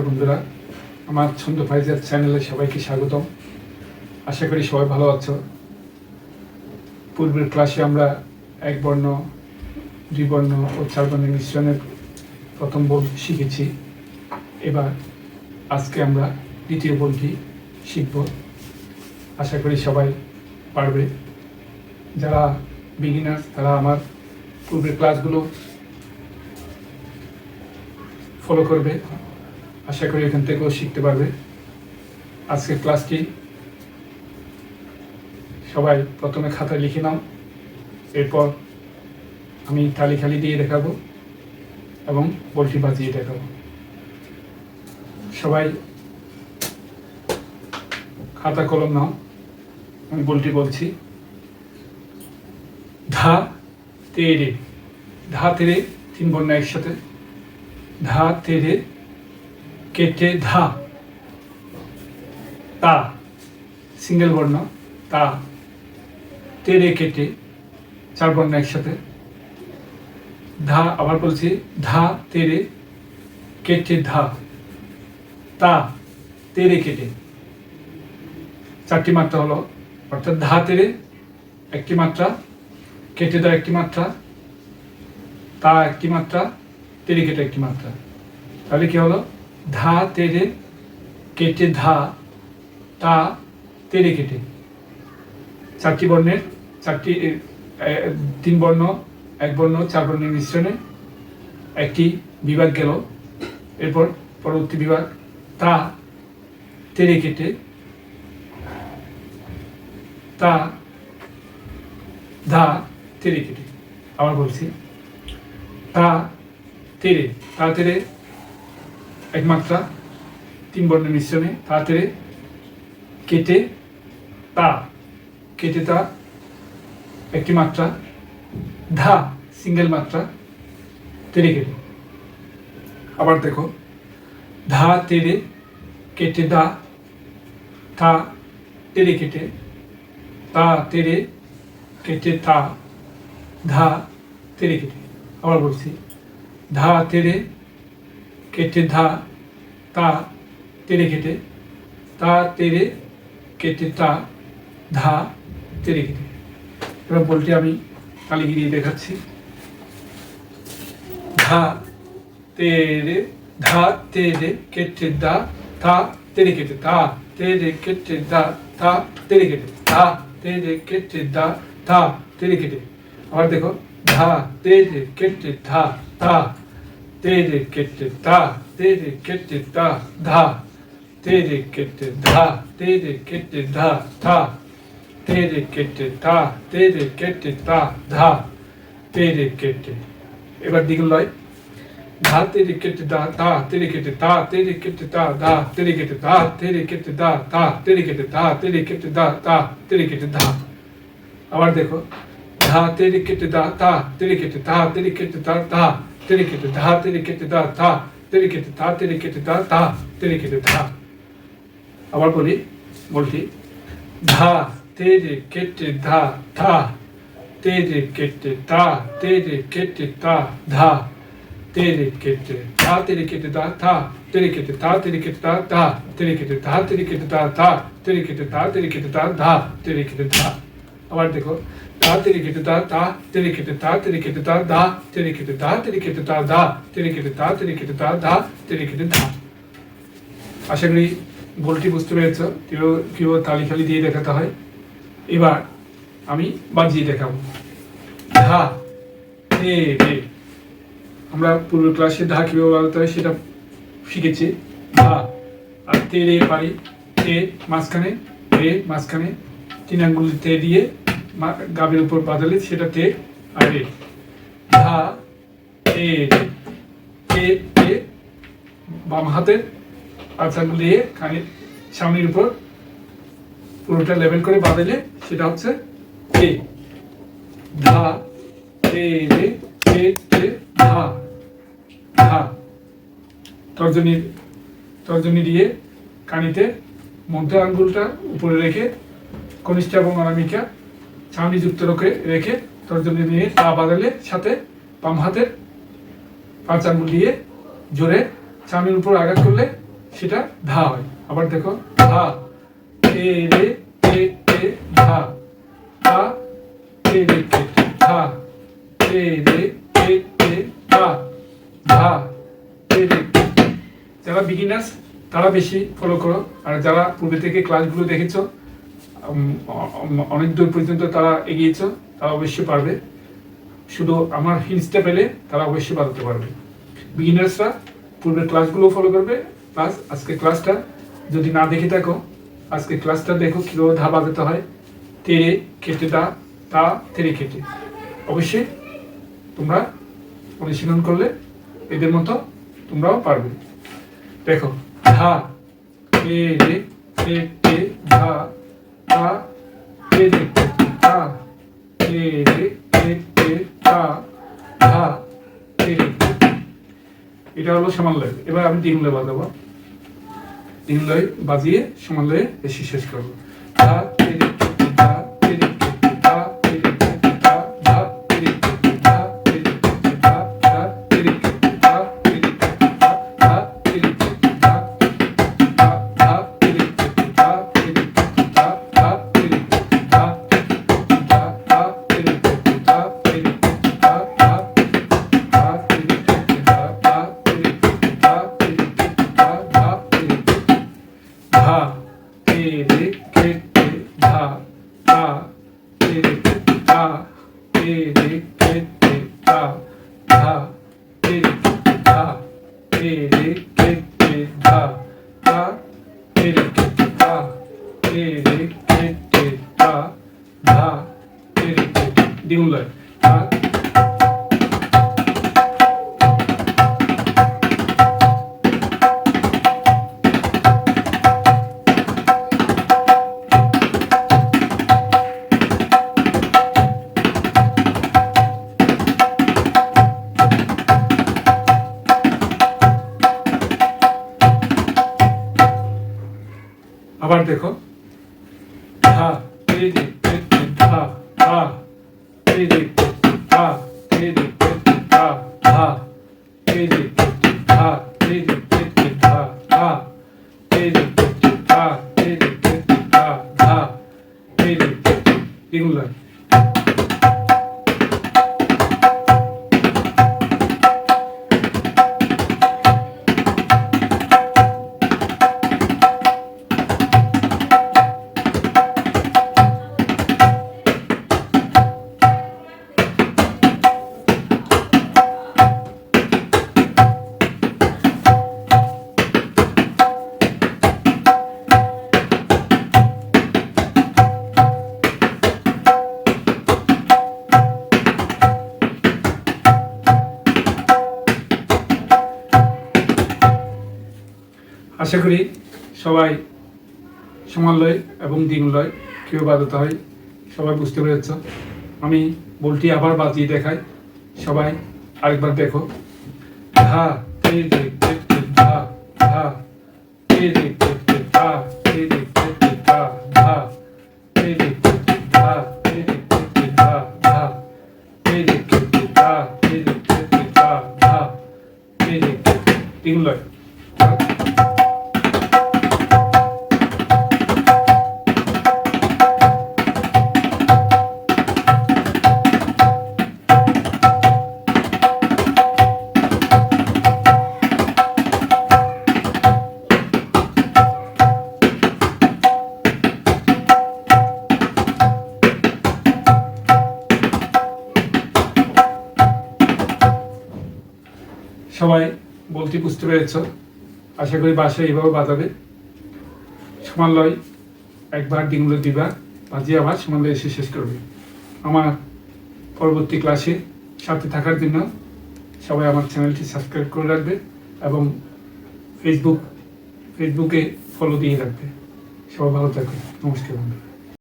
বন্ধুরা, আমার ছন্দ ফাইজার চ্যানেলে সবাইকে স্বাগতম। আশা করি সবাই ভালো আছো। পূর্বের ক্লাসে আমরা এক বর্ণ, দুই বর্ণ ও চার বর্ণের মিশ্রণের প্রথম বল শিখেছি। এবার আজকে আমরা দ্বিতীয় বলটি শিখব। আশা করি সবাই পারবে। যারা বিগিনার তারা আমার পূর্বের ক্লাসগুলো ফলো করবে। আশা করি এখান থেকেও শিখতে পারবে। আজকের ক্লাসটি সবাই প্রথমে খাতায় লিখে নাও, এরপর আমি তালি খালি দিয়ে দেখাবো এবং বলটি বাজিয়ে দেখাবো। সবাই খাতা কলম নাও, আমি বলটি বলছি। ধা তেরে, ধা তেরে তিন বর্ণ একসাথে। ধা তেরে কেটে ধা, তা সিঙ্গেল বর্ণ, তা তেরে কেটে চার বর্ণ একসাথে। ধা, আবার বলছি, ধা তেরে কেটে ধা, তা তেরে কেটে চারটি মাত্রা হলো, অর্থাৎ ধা তেরে একটি মাত্রা, কেটে দা একটি মাত্রা, তা একটি মাত্রা, তেরে কেটে একটি মাত্রা। তাহলে কি হলো? ধা তেরে কেটে ধা, তা তেরে কেটে। চারটি বর্ণের চারটি, তিন বর্ণ, এক বর্ণ, চার বর্ণের মিশ্রণে একটি বিভাগ গেল। এরপর পরবর্তী বিভাগ তা তেরে কেটে, তা ধা তেরে কেটে। আবার বলছি, তা তেরে, তা তেরে এক মাত্রা, তিন বর্ণের মিশ্রণে, তা তেরে কেটে তা, কেটে তা একটি মাত্রা, ধা সিঙ্গেল মাত্রা, তেরে কেটে। আবার দেখো, ধা তেরে কেটে দা, তা তেরে কেটে, তা তেরে কেটে তা, ধা তেরে কেটে। আবার বলছি, ধা তেরে কেটে ধা, তা তেরে কেটে, তা তেরে কেটে তা, ধা তেরে কেটে। এবার বলটি আমি তালি গিরিয়ে দেখাচ্ছি। ধা তেরে, ধা তেরে কেটে দা, তা তেরে কেটে, তা তেরে কেটে দা, তা তেরে কেটে, তা তেরে কেটে দা, তা তেরে কেটে। আবার দেখো, ধা তেরে কেটে ধা, তা তেরে কেটে তা, তেরে কেটে তা, ধা তেরে কেটে ধা, তেরে কেটে ধা, তা তেরে কেটে তা, তেরে কেটে তা, ধা তেরে কেটে। এবার দ্বিগুণ লয়, ধা তেরে কেটে দা, তা তেরে কেটে, তা তেরে কেটে তা, ধা তেরে কেটে, তা তেরে কেটে দা, তা তেরে কেটে, তা তেরে কেটে দা, তা তেরে কেটে ধা। আবার দেখো, ধা তেরে কেটে দা, তা তেরে কেটে, তা তেরে কেটে দা, তা তেরে কেটে, ধা তেরে কেটে দা, তা তেরে কেটে, তা তেরে কেটে দা, তা তেরে কেটে ধা। আবার বলি বলটি, ধা তেরে কেটে ধা, তা তেরে কেটে, তা তেরে কেটে তা, ধা তেরে কেটে, তা তেরে কেটে দা, তা তেরে কেটে, তা তেরে কেটে দা, তা তেরে কেটে, তা তেরে কেটে দা, তা তেরে কেটে, তা তেরে কেটে দা, ধা তেরে কেটে ধা। আবার দেখো, তা তেরে কেটে দা, তা তেরে কেটে, তা তেরে কেটে দা, ধা তেরে কেটে, তা তেরে কেটে দা, ধা তেরে কেটে, তা তেরে কেটে দা, ধা তেরে কেটে ধা। আশা করি বলটি বুঝতে পেরেছ কিভাবে তালি খালি দিয়ে দেখাতে হয়। এবার আমি বাজিয়ে দেখাবো। ধা তেরে, আমরা পূর্ব ক্লাসে ধা কিভাবে বাজাতে হয় সেটা শিখেছি। ধা আর তেরে পারি, তে মাঝখানে, রে মাঝখানে, তিন আঙ্গুল তে দিয়ে গাবের উপর বাজালে সেটা তে আর রে। ধা তেরে, তে তে বাম হাতের পাঁচ আঙ্গুল দিয়ে কানের সামনের উপর পুরোটা লেভেল করে বাজালে সেটা হচ্ছে তে। ধা তেরে কেটে ধা, ধা তর্জনী দিয়ে কানিতে মধ্য আঙ্গুলটা উপরে রেখে কনিষ্ঠ এবং অনামিকা ছাউনি যুক্ত রেখে তর্জনী নিয়ে তা বাজালে সাথে বাম হাতের পাঁচ আঙ্গুল দিয়ে জোরে ছাউনির উপর আঘাত করলে সেটা ধা হয়। আবার দেখো ধা তে রে তে তে ধা, ধা তে রে তে তে ধা, তে রে তে তে ধা, ধা তে রে তে তে। যারা বিগিনার্স তারা বেশি ফলো করো, আর যারা পূর্বে থেকে ক্লাসগুলো দেখেছো অনেক দূর পর্যন্ত তারা এগিয়েছো, তারা অবশ্যই পারবে। শুধু আমার হিন্টসটা পেলে তারা অবশ্যই বাজাতে পারবে। বিগিনার্সরা পূর্বের ক্লাসগুলো ফলো করবে, প্লাস আজকে ক্লাসটা যদি না দেখে থাকো আজকে ক্লাসটা দেখো কীভাবে ধা বাজাতে হয়, তেরে কেটে দা, তা তেরে কেটে। অবশ্যই তোমরা অনুশীলন করলে এদের মতো তোমরাও পারবে। দেখো ধা তেরে কেটে ধা, তা তেরে কেটে তা, তেরে কেটে তা, ধা তেরে কেটে। এটা হলো সমান লয়। এবার আমি তিন লয় বাজাবো, তিন লয় বাজিয়ে সমান লয়ে বেশি শেষ করবো। ধা তেরে কেটে ধা, তেরে কেটে ধা, তেরে কেটে ধা, ধা তেরে কেটে ধা, তেরে কেটে ধা, ধা তেরে কেটে ধা, তেরে কেটে ধা, ধা তেরে কেটে ধা, ধা ধা তেরে কেটে ধা, তেরে কেটে ধা, ধা তেরে কেটে ধা, ধা ধা তেরে কেটে ধা, তেরে কেটে ধা, ধা ধা তেরে কেটে ধা, ধা তেরে কেটে ধা, তেরে কেটে ধা, ধা তেরে কেটে ধা তেরে কেটে ধা, তা তেরে কেটে ধা, তেরে কেটে ধা, ধা তেরে কেটে ধা, তেরে কেটে ধা, তা তেরে কেটে ধা, তেরে কেটে ধা, ধা তেরে কেটে। দ্বিগুণ লয় ধা। আবার দেখো ধা তেরে কেটে ধা, ধা তেরে কেটে ধা, তেরে কেটে ধা, ধা তেরে কেটে ধা, তেরে কেটে ধা, ধা তেরে কেটে ধা, তেরে কেটে ধা, ধা তেরে কেটে। দ্বিগুণ লয়। আশা করি সবাই সমান লয় এবং দ্বিগুণ লয় কেউ বাজাতে হয় সবাই বুঝতে পেরেছ। আমি বলটি আবার বাজিয়ে দেখাই, সবাই আরেকবার দেখো। ধা তেরে কেটে ধা, ধা তেরে কেটে ধা, তেরে কেটে ধা, ধা তেরে কেটে ধা, তেরে কেটে ধা, ধা তেরে কেটে ধা, তেরে কেটে ধা, ধা তেরে কেটে। দ্বিগুণ লয়। সবাই বলতে বুঝতে পেরেছ, আশা করি বাসায় এইভাবে বাজাবে। সমান লয় একবার, দ্বিগুণ লয় দুইবার বাজিয়ে আবার সমান লয় এসে শেষ করবে। আমার পরবর্তী ক্লাসে সাথে থাকার জন্য সবাই আমার চ্যানেলটি সাবস্ক্রাইব করে রাখবে এবং ফেসবুকে ফলো দিয়ে রাখবে। সবাই ভালো থাকবে। নমস্কার বন্ধু।